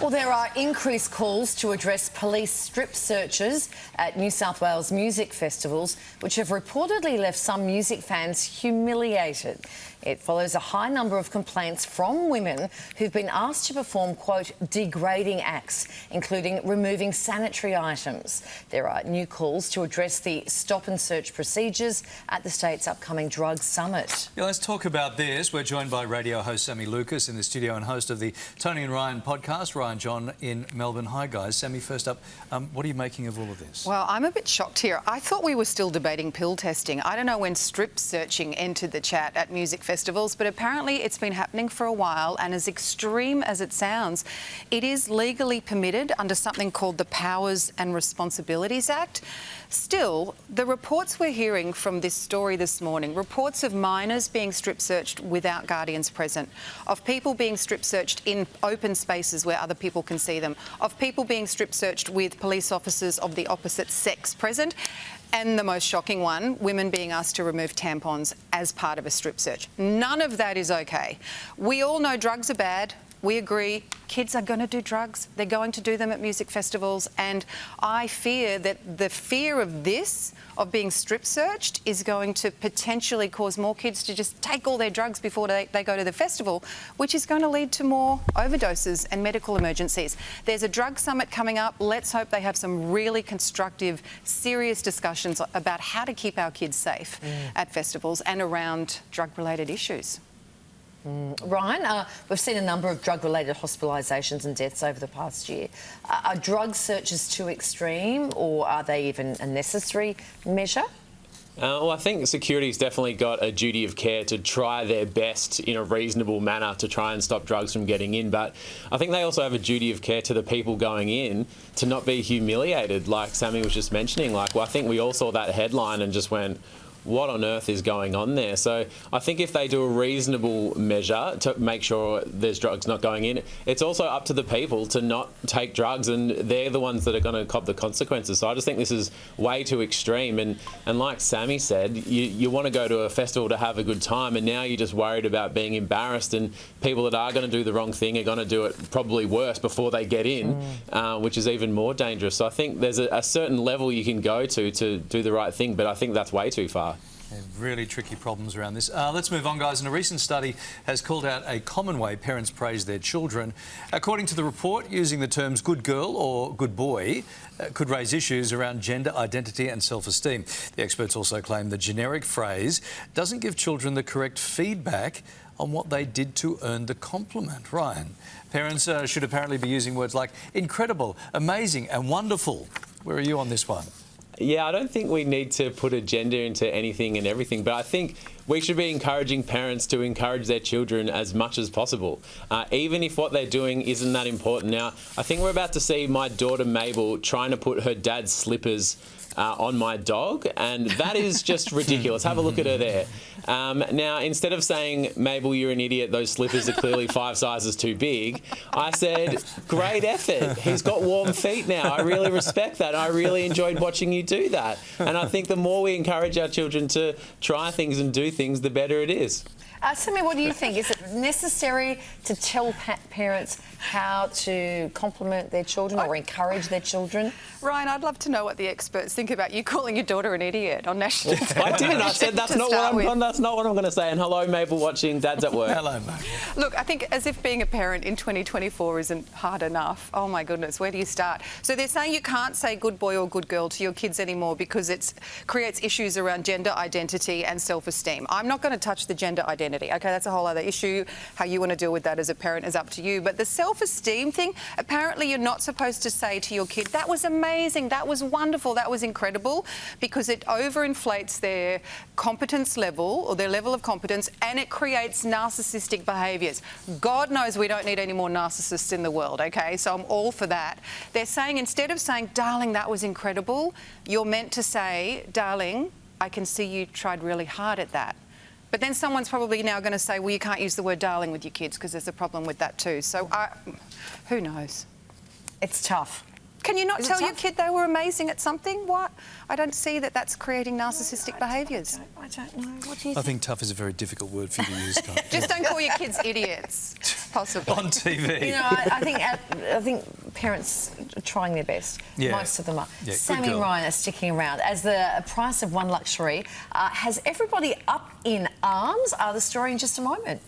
Well, there are increased calls to address police strip searches at New South Wales music festivals, which have reportedly left some music fans humiliated. It follows a high number of complaints from women who've been asked to perform, quote, degrading acts, including removing sanitary items. There are new calls to address the stop and search procedures at the state's upcoming drug summit. Yeah, let's talk about this. We're joined by radio host Sami Lukis in the studio and host of the Toni and Ryan Podcast, Ryan John in Melbourne. Hi, guys. Sami, first up, what are you making of all of this? Well, I'm a bit shocked here. I thought we were still debating pill testing. I don't know when strip searching entered the chat at music festivals, but apparently it's been happening for a while, and as extreme as it sounds, it is legally permitted under something called the Powers and Responsibilities Act. Still, the reports we're hearing from this story this morning, reports of minors being strip searched without guardians present, of people being strip searched in open spaces where other people can see them, of people being strip searched with police officers of the opposite sex present, and the most shocking one, women being asked to remove tampons as part of a strip search. None of that is okay. We all know drugs are bad. We agree. Kids are going to do drugs. They're going to do them at music festivals. And I fear that the fear of this, of being strip searched, is going to potentially cause more kids to just take all their drugs before they go to the festival, which is going to lead to more overdoses and medical emergencies. There's a drug summit coming up. Let's hope they have some really constructive, serious discussions about how to keep our kids safe at festivals and around drug-related issues. Ryan, we've seen a number of drug-related hospitalisations and deaths over the past year. Are drug searches too extreme, or are they even a necessary measure? Well, I think security's definitely got a duty of care to try their best in a reasonable manner to try and stop drugs from getting in. But I think they also have a duty of care to the people going in to not be humiliated, like Sami was just mentioning. Well, I think we all saw that headline and just went, what on earth is going on there? So I think if they do a reasonable measure to make sure there's drugs not going in, it's also up to the people to not take drugs, and they're the ones that are going to cop the consequences. So I just think this is way too extreme. And like Sami said, you want to go to a festival to have a good time, and now you're just worried about being embarrassed, and people that are going to do the wrong thing are going to do it probably worse before they get in, which is even more dangerous. So I think there's a certain level you can go to do the right thing, but I think that's way too far. Really tricky problems around this. Let's move on, guys. And a recent study has called out a common way parents praise their children. According to the report, using the terms good girl or good boy could raise issues around gender identity and self-esteem. The experts also claim the generic phrase doesn't give children the correct feedback on what they did to earn the compliment. Ryan, parents should apparently be using words like incredible, amazing and wonderful. Where are you on this one? Yeah, I don't think we need to put a gender into anything and everything, but I think we should be encouraging parents to encourage their children as much as possible, even if what they're doing isn't that important. Now, I think we're about to see my daughter Mabel trying to put her dad's slippers on my dog, and that is just ridiculous. Have a look at her there. Now, instead of saying, Mabel, you're an idiot, those slippers are clearly 5 sizes too big, I said, great effort. He's got warm feet now. I really respect that. I really enjoyed watching you do that. And I think the more we encourage our children to try things and do things, the better it is. Sami, what do you think? Is it necessary to tell parents how to compliment their children or encourage their children? Ryan, I'd love to know what the experts think about you calling your daughter an idiot on national television. I didn't. I said that's not what I'm going to say. And hello, Mabel, watching. Dad's at work. Hello, mate. Look, I think as if being a parent in 2024 isn't hard enough. Oh my goodness, where do you start? So they're saying you can't say good boy or good girl to your kids anymore because it creates issues around gender identity and self-esteem. I'm not going to touch the gender identity. Okay, that's a whole other issue. How you want to deal with that as a parent is up to you. But the self-esteem thing, apparently you're not supposed to say to your kid, that was amazing, that was wonderful, that was incredible, because it overinflates their competence level or their level of competence, and it creates narcissistic behaviours. God knows we don't need any more narcissists in the world, okay? So I'm all for that. They're saying instead of saying, darling, that was incredible, you're meant to say, darling, I can see you tried really hard at that. But then someone's probably now going to say, well, you can't use the word darling with your kids because there's a problem with that too. So who knows? It's tough. Can you not tell your kid they were amazing at something? What? I don't see that that's creating narcissistic behaviours. I don't know. What do you think? I think tough is a very difficult word for you to use. Just don't call your kids idiots. Possibly. on TV. You know, I think parents are trying their best. Yeah. Most of them are. Yeah, good Sami and girl. Ryan are sticking around as the price of one luxury has everybody up in arms. The story in just a moment.